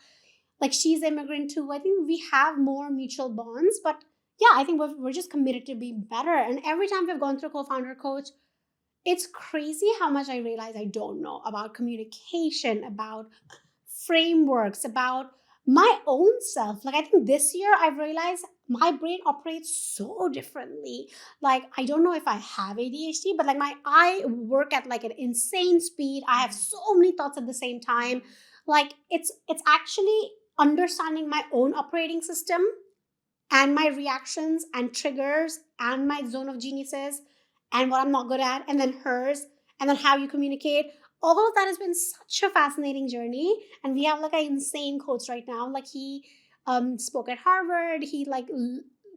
Like, she's immigrant too. I think we have more mutual bonds. But yeah, I think we're just committed to be better. And every time we've gone through co-founder coach, it's crazy how much I realize I don't know about communication, about frameworks, about my own self. Like, I think this year I've realized my brain operates so differently. Like, I don't know if I have ADHD, but like I work at like an insane speed. I have so many thoughts at the same time. Like, it's actually understanding my own operating system and my reactions and triggers and my zone of geniuses and what I'm not good at, and then hers, and then how you communicate. All of that has been such a fascinating journey. And we have like an insane coach right now. Like, he spoke at Harvard. He like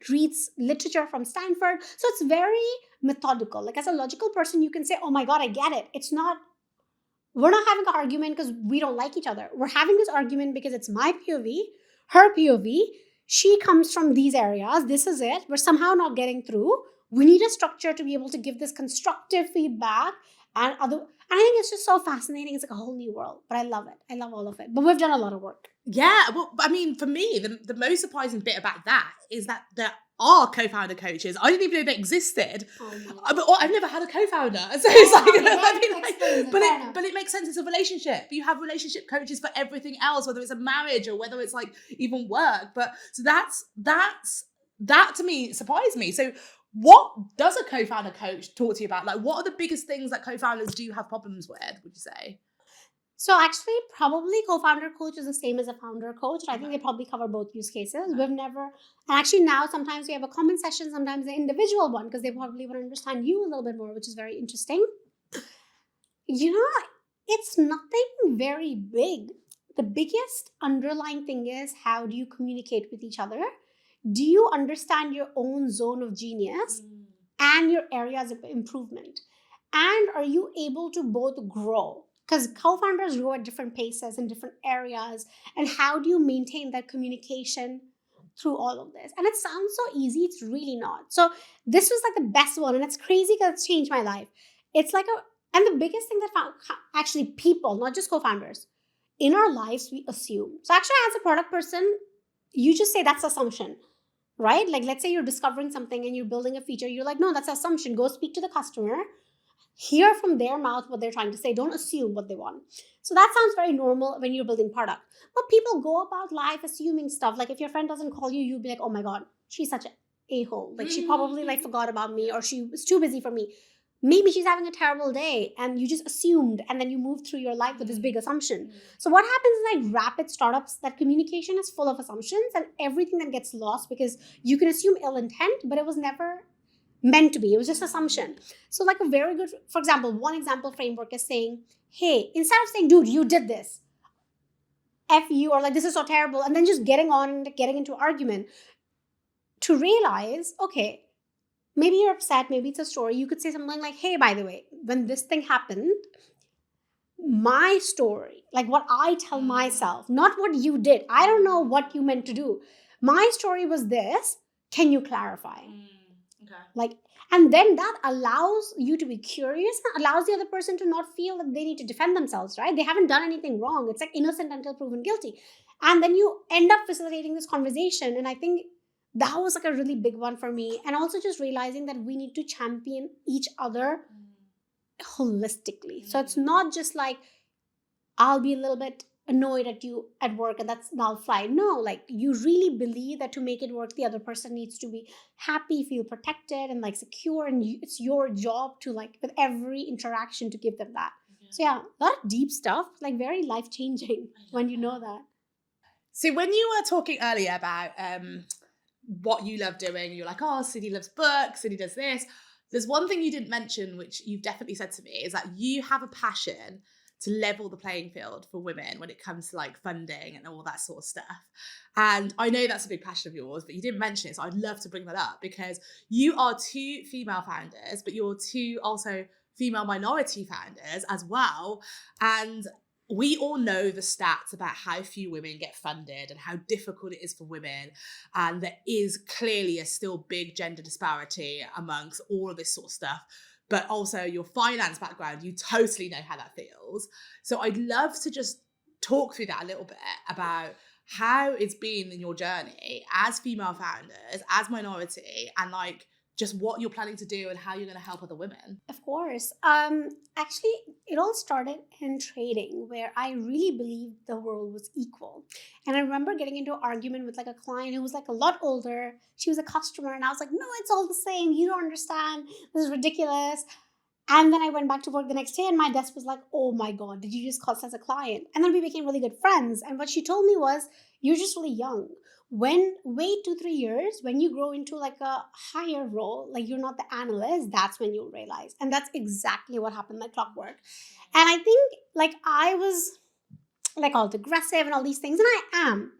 reads literature from Stanford. So it's very methodical. Like, as a logical person, you can say, oh my God, I get it. We're not having an argument because we don't like each other. We're having this argument because it's my POV, her POV. She comes from these areas. This is it. We're somehow not getting through. We need a structure to be able to give this constructive feedback. And I think it's just so fascinating. It's like a whole new world. But I love it. I love all of it. But we've done a lot of work. Yeah, well, I mean, for me, the most surprising bit about that is that there are co-founder coaches. I didn't even know they existed. But I've never had a co-founder. So it's like, but it makes sense. It's a relationship. You have relationship coaches for everything else, whether it's a marriage or whether it's like even work. But so that to me surprised me. So what does a co-founder coach talk to you about? Like, what are the biggest things that co-founders do have problems with, would you say? So actually, probably co-founder coach is the same as a founder coach. I think they probably cover both use cases. We've never, and actually now sometimes we have a common session, sometimes the individual one, because they probably want to understand you a little bit more, which is very interesting. You know, it's nothing very big. The biggest underlying thing is, how do you communicate with each other? Do you understand your own zone of genius and your areas of improvement? And are you able to both grow? Because co-founders grow at different paces in different areas. And how do you maintain that communication through all of this? And it sounds so easy. It's really not. So this was like the best one. And it's crazy because it's changed my life. It's like and the biggest thing that actually people, not just co-founders, in our lives, we assume. So actually, as a product person, you just say that's assumption. Right? Like, let's say you're discovering something and you're building a feature. You're like, no, that's assumption. Go speak to the customer. Hear from their mouth what they're trying to say. Don't assume what they want. So that sounds very normal when you're building product. But people go about life assuming stuff. Like, if your friend doesn't call you, you'll be like, oh my God, she's such an a-hole. Like, she probably like forgot about me, or she was too busy for me. maybe she's having a terrible day and you just assumed, and then you move through your life with this big assumption. So what happens is like rapid startups, that communication is full of assumptions and everything that gets lost because you can assume ill intent, but it was never meant to be. It was just assumption. So like a very good, for example, one example framework is saying, hey, instead of saying, dude, you did this, F you, or like this is so terrible, and then just getting on and getting into argument, to realize, okay, maybe you're upset, maybe it's a story. You could say something like, hey, by the way, when this thing happened, my story, like what I tell myself, not what you did. I don't know what you meant to do. My story was this. Can you clarify? Okay. Like, and then that allows you to be curious and allows the other person to not feel that they need to defend themselves, right? They haven't done anything wrong. It's like innocent until proven guilty. And then you end up facilitating this conversation. And I think that was like a really big one for me. And also just realizing that we need to champion each other holistically. So it's not just like, I'll be a little bit annoyed at you at work and that'll fly. No, like you really believe that to make it work, the other person needs to be happy, feel protected and like secure. And it's your job to like, with every interaction, to give them that. So yeah, a lot of deep stuff, like very life-changing when you know that. So when you were talking earlier about what you love doing, you're like, oh, Siddhi loves books, Siddhi does this. There's one thing you didn't mention, which you've definitely said to me, is that you have a passion to level the playing field for women when it comes to like funding and all that sort of stuff. And I know that's a big passion of yours, but you didn't mention it. So I'd love to bring that up because you are two female founders, but you're two also female minority founders as well. And we all know the stats about how few women get funded and how difficult it is for women. And there is clearly a still big gender disparity amongst all of this sort of stuff. But also your finance background, you totally know how that feels. So I'd love to just talk through that a little bit about how it's been in your journey as female founders, as minority, and like just what you're planning to do and how you're going to help other women. Of course. Actually, it all started in trading where I really believed the world was equal. And I remember getting into an argument with like a client who was like a lot older. She was a customer and I was like, no, it's all the same. You don't understand. This is ridiculous. And then I went back to work the next day and my desk was like, oh my God, did you just call us as a client? And then we became really good friends. And what she told me was, you're just really young. Wait 2-3 years, when you grow into like a higher role, like you're not the analyst, that's when you'll realize. And that's exactly what happened like clockwork. And I think like I was like called aggressive and all these things, and I am.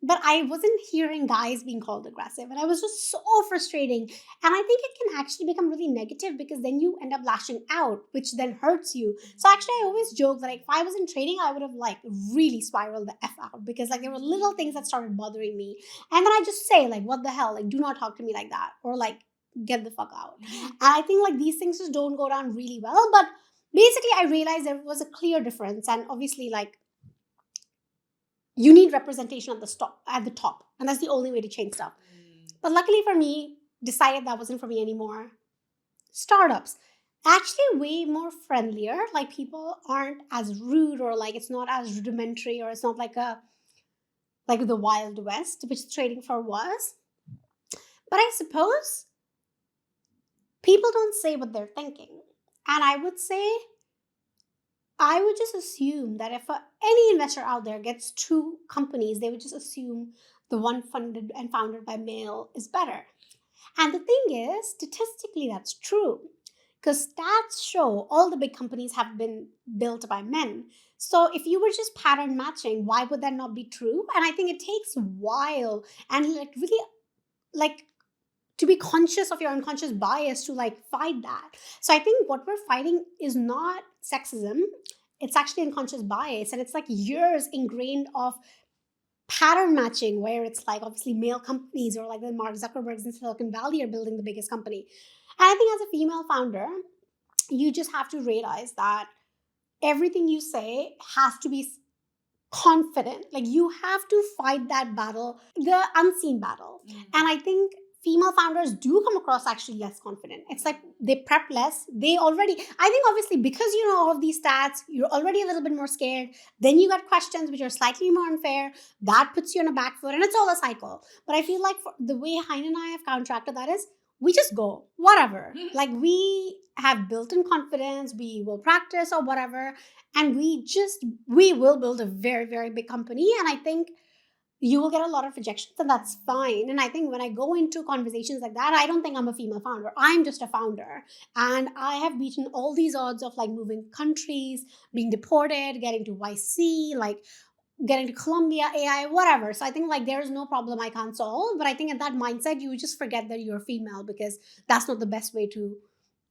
But I wasn't hearing guys being called aggressive. And I was just so frustrating. And I think it can actually become really negative because then you end up lashing out, which then hurts you. So actually, I always joke that like, if I was in trading, I would have like really spiraled the F out because like there were little things that started bothering me. And then I just say like, what the hell? Like, do not talk to me like that. Or like, get the fuck out. And I think like these things just don't go down really well. But basically, I realized there was a clear difference. And obviously like, you need representation at the top. And that's the only way to change stuff. But luckily for me, decided that wasn't for me anymore. Startups, actually way more friendlier. Like people aren't as rude or like it's not as rudimentary or it's not like the Wild West, which trading for was. But I suppose people don't say what they're thinking. And I would just assume that if any investor out there gets two companies, they would just assume the one funded and founded by male is better. And the thing is, statistically, that's true. Because stats show all the big companies have been built by men. So if you were just pattern matching, why would that not be true? And I think it takes a while and like really like to be conscious of your unconscious bias to like fight that. So I think what we're fighting is not sexism. It's actually unconscious bias. And it's like years ingrained of pattern matching where it's like obviously male companies or like the Mark Zuckerbergs in Silicon Valley are building the biggest company. And I think as a female founder, you just have to realize that everything you say has to be confident. Like you have to fight that battle, the unseen battle. And I think female founders do come across actually less confident. It's like they prep less. I think obviously because you know all of these stats, you're already a little bit more scared. Then you got questions which are slightly more unfair. That puts you on a back foot and it's all a cycle. But I feel like for the way Hein and I have counteracted that is we just go, whatever. Like we have built-in confidence, we will practice or whatever, and we will build a very, very big company. And I think you will get a lot of rejections, and that's fine. And I think when I go into conversations like that, I don't think I'm a female founder. I'm just a founder. And I have beaten all these odds of like moving countries, being deported, getting to YC, like getting to Columbia, AI, whatever. So I think like there's no problem I can't solve. But I think at that mindset, you just forget that you're female, because that's not the best way to,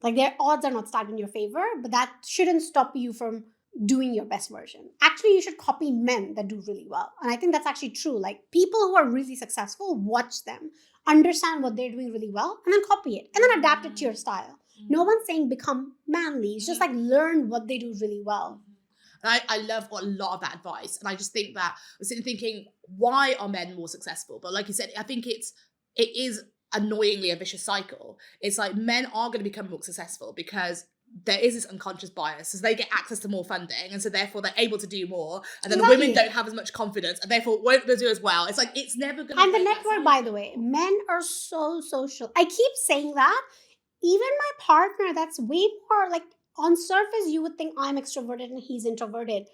like, their odds are not stacked in your favor, but that shouldn't stop you from doing your best version. Actually, you should copy men that do really well. And I think that's actually true. Like people who are really successful, watch them, understand what they're doing really well, and then copy it and then adapt it to your style. No one's saying become manly. It's just like learn what they do really well. And I love a lot of that advice. And I just think that I was sitting thinking, why are men more successful? But like you said, I think it is annoyingly a vicious cycle. It's like men are going to become more successful because there is this unconscious bias, so they get access to more funding, and so therefore they're able to do more, and then the women don't have as much confidence, and therefore won't do as well. It's like it's never going to. And the network, by the way, men are so social. I keep saying that. Even my partner, that's way more like, on surface you would think I'm extroverted and he's introverted,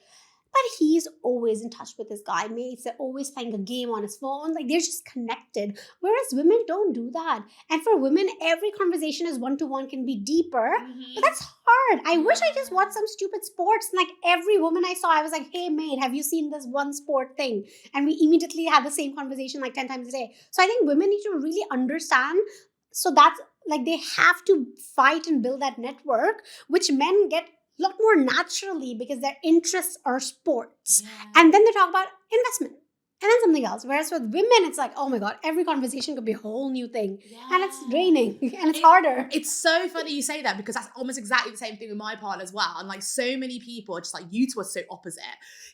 but he's always in touch with his guy mates. They're always playing a game on his phone. Like they're just connected. Whereas women don't do that. And for women, every conversation is one-to-one, can be deeper. But that's hard. I wish I just watched some stupid sports. Like every woman I saw, I was like, hey mate, have you seen this one sport thing? And we immediately had the same conversation like 10 times a day. So I think women need to really understand. So that's like, they have to fight and build that network, which men get a lot more naturally because their interests are sports. Yeah. And then they talk about investment and then something else. Whereas with women, it's like, oh my God, every conversation could be a whole new thing. Yeah. And it's draining and it's harder. It's so funny you say that, because that's almost exactly the same thing with my partner as well. And like so many people are just like, you two are so opposite.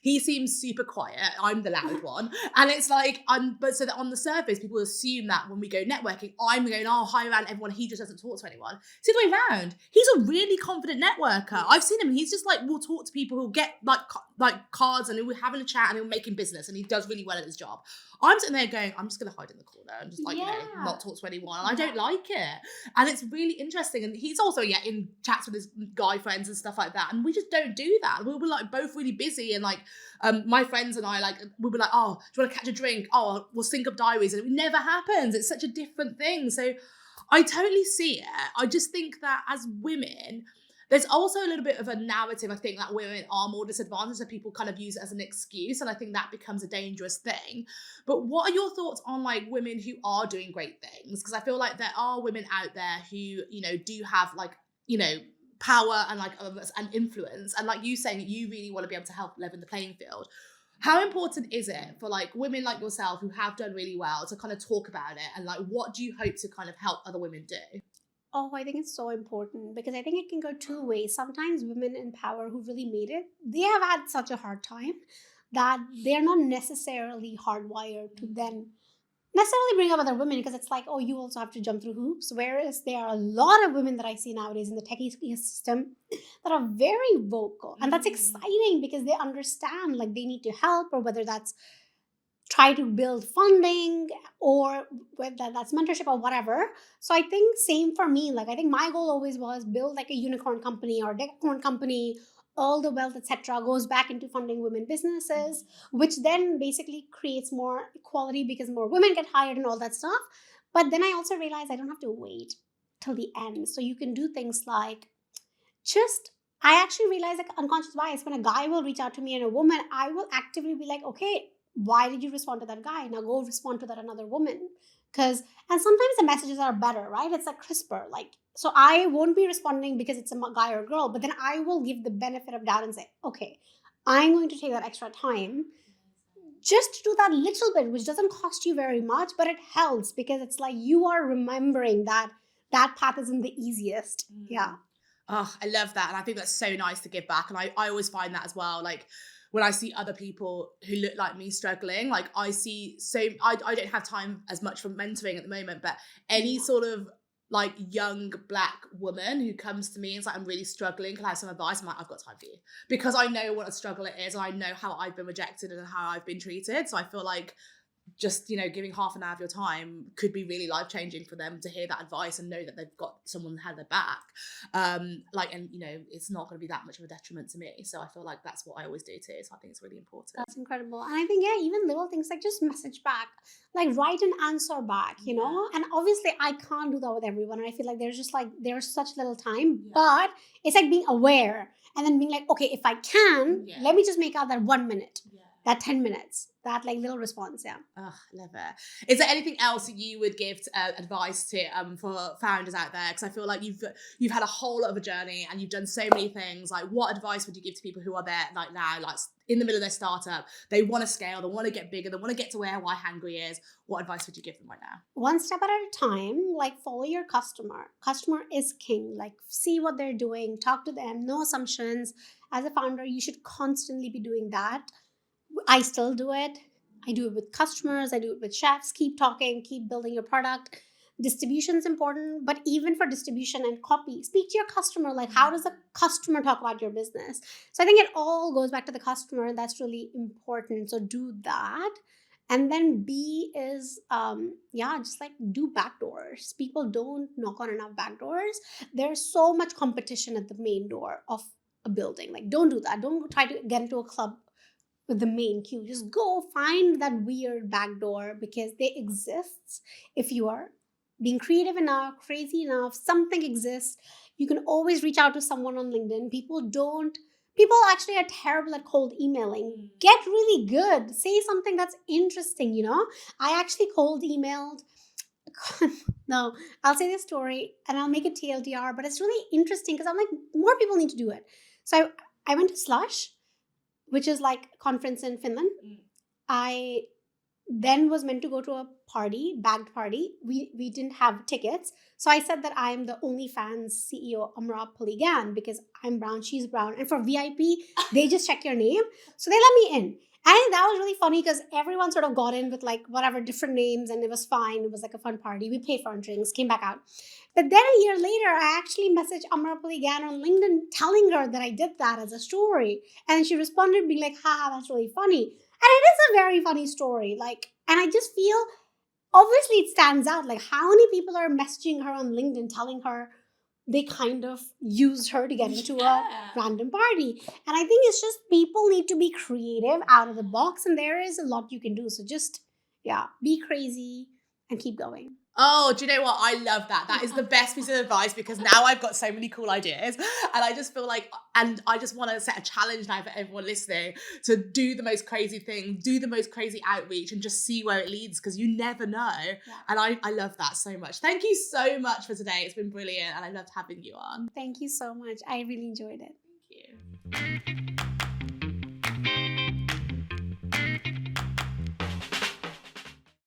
He seems super quiet. I'm the loud one. And it's like, but so that on the surface, people assume that when we go networking, I'm going, oh, hi around everyone. He just doesn't talk to anyone. It's the other way around. He's a really confident networker. I've seen him. He's just like, will talk to people who'll get like cards, and he'll having a chat, and he'll make him business, and he does really well at his job. I'm sitting there going, I'm just going to hide in the corner and just like, not talk to anyone. And I don't like it. And it's really interesting. And he's also, in chats with his guy friends and stuff like that. And we just don't do that. We were like both really busy. And like, my friends and I, like, we were like, oh, do you want to catch a drink? Oh, we'll sync up diaries. And it never happens. It's such a different thing. So I totally see it. I just think that as women, there's also a little bit of a narrative, I think, that women are more disadvantaged, so people kind of use it as an excuse, and I think that becomes a dangerous thing. But what are your thoughts on like women who are doing great things? Because I feel like there are women out there who, do have like, power and like and influence, and like you saying you really want to be able to help level the playing field. How important is it for like women like yourself who have done really well to kind of talk about it, and like what do you hope to kind of help other women do? Oh, I think it's so important, because I think it can go two ways. Sometimes women in power who really made it, they have had such a hard time that they're not necessarily hardwired to then necessarily bring up other women, because it's like, oh, you also have to jump through hoops. Whereas there are a lot of women that I see nowadays in the tech ecosystem that are very vocal. And that's exciting because they understand like they need to help, or whether that's try to build funding, or whether that's mentorship or whatever. So I think same for me. Like I think my goal always was build like a unicorn company or decacorn company. All the wealth, etc., goes back into funding women businesses, which then basically creates more equality because more women get hired and all that stuff. But then I also realized I don't have to wait till the end. So you can do things like I actually realized like unconscious bias. When a guy will reach out to me and a woman, I will actively be like, okay, why did you respond to that guy? Now go respond to that another woman. And sometimes the messages are better, right? It's like crisper. Like, so I won't be responding because it's a guy or girl, but then I will give the benefit of doubt and say, okay, I'm going to take that extra time just to do that little bit, which doesn't cost you very much, but it helps because it's like you are remembering that path isn't the easiest. Yeah. Oh, I love that. And I think that's so nice to give back. And I always find that as well. Like, when I see other people who look like me struggling, like I don't have time as much for mentoring at the moment, but any sort of like young Black woman who comes to me and is like, I'm really struggling, can I have some advice? I'm like, I've got time for you, because I know what a struggle it is. And I know how I've been rejected and how I've been treated. So I feel like just, giving half an hour of your time could be really life-changing for them to hear that advice and know that they've got someone that had their back. It's not going to be that much of a detriment to me. So I feel like that's what I always do too. So I think it's really important. That's incredible. And I think, even little things like just message back, like write an answer back, you know? And obviously I can't do that with everyone. And I feel like there's such little time, but it's like being aware and then being like, okay, if I can, let me just make out that 1 minute, that 10 minutes, that like little response. Oh, love it. Is there anything else that you would give advice to for founders out there? Because I feel like you've had a whole lot of a journey and you've done so many things. Like, what advice would you give to people who are there like now, like in the middle of their startup? They want to scale, they want to get bigger, they want to get to where YHangry is. What advice would you give them right now? One step at a time. Like, follow your customer. Customer is king. Like, see what they're doing, talk to them, no assumptions. As a founder, you should constantly be doing that. I still do it. I do it with customers. I do it with chefs. Keep talking, keep building your product. Distribution is important, but even for distribution and copy, speak to your customer. Like, how does the customer talk about your business? So I think it all goes back to the customer, and that's really important. So do that. And then B is, just like do back doors. People don't knock on enough back doors. There's so much competition at the main door of a building. Like, don't do that. Don't try to get into a club with the main queue. Just go find that weird back door, because they exist. If you are being creative enough, crazy enough, something exists. You can always reach out to someone on LinkedIn. People actually are terrible at cold emailing. Get really good. Say something that's interesting, I actually cold emailed. No, I'll say this story and I'll make it TLDR, but it's really interesting because I'm like, more people need to do it. So I went to Slush, which is like a conference in Finland. I then was meant to go to a party, bagged party. We didn't have tickets. So I said that I'm the OnlyFans CEO, Amra Poligan, because I'm brown, she's brown. And for VIP, they just check your name. So they let me in. I think that was really funny because everyone sort of got in with like whatever different names, and it was fine. It was like a fun party. We paid for our drinks, came back out. But then a year later, I actually messaged Amra Poligan on LinkedIn telling her that I did that as a story. And she responded being like, haha, that's really funny. And it is a very funny story. Like, and I just feel, obviously it stands out. Like, how many people are messaging her on LinkedIn telling her they kind of used her to get into a random party. And I think it's just people need to be creative, out of the box, and there is a lot you can do. So just, be crazy and keep going. Oh, do you know what? I love that. That is the best piece of advice, because now I've got so many cool ideas, and I just feel like, and I just want to set a challenge now for everyone listening to do the most crazy thing, do the most crazy outreach, and just see where it leads, because you never know. And I love that so much. Thank you so much for today. It's been brilliant, and I loved having you on. Thank you so much. I really enjoyed it. Thank you.